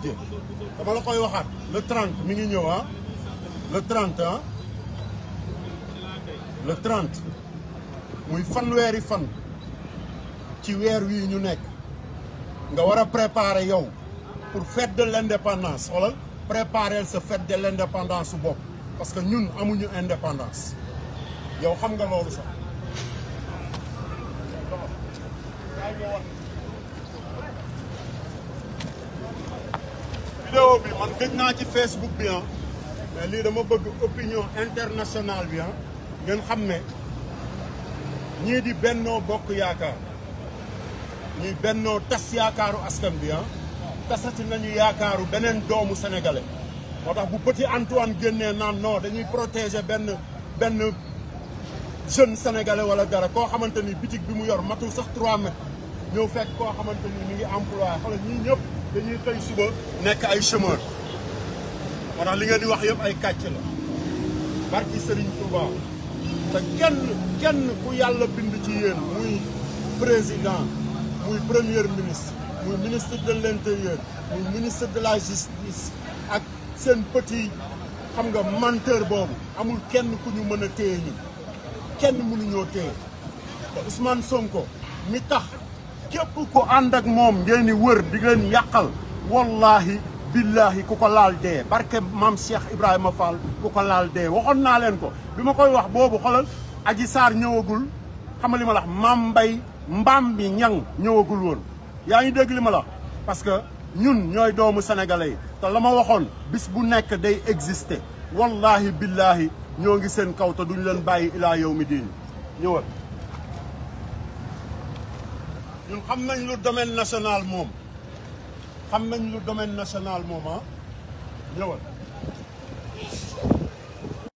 mujjee dama la koy waxaat le 30 mi ngi ñëw ah le 30 ah le 30 muy fanweeri fan ci weer wii ñu nekk nga war a préparer yow pour fête de l'indépendance xoolal préparer sa fête de l'indépendance su bopp parce que ñun amuñu indépendance yow xam nga loolu sax. vidéo bi man gëj naa ci Facebook bi ah mais lii dama bëgg opinion internationale bi ah ngeen xam ne ñii di Benno Bokk Yaakaar ñuy Benno tas yaakaaru askan bi ah tasati nañu yaakaaru beneen doomu sénégalais moo tax bu Petit Antoine génnee naan non dañuy protéger benn jeune sénégalais wala dara koo xamante ni bitig bi mu yor matul sax 3 mètres ñëw fekk koo xamante ni mi ngi employé xoolal ñii ñëpp dañuy xëy suba nekk ay chômeur moo tax li ngeen di wax yëpp ay kàcc la barki Serigne Touba te kenn ku yàlla bind ci yéen muy président muy premier ministre muy ministre de l'intérieur muy ministre de la justice ak seen petit xam nga menteur boobu amul kenn ku ñu mën a téye ñun kenn mënuñoo téye te Ousmane Sonko mi tax képp ku ànd ak moom ngeen di wër di leen yàqal wallahi billahi ku ko laal dee barke maam Cheikh Ibrahima Fall ku ko laal dee waxoon naa leen ko bi ma koy wax boobu xoolal Adji Sarr ñëwagul xam nga li ma la wax Mame Mbaye mbaam bi ñang ñëwagul woon yaa ngi dégg li ma la wax parce que ñun ñooy doomu sénégalais yi te la ma waxoon bis bu nekk day exister wallahi billahi ñoo ngi seen kaw te duñu leen bàyyi ilaa yow mi diin ñëwal ñun xam nañ lu domaine national moom ah ñëwal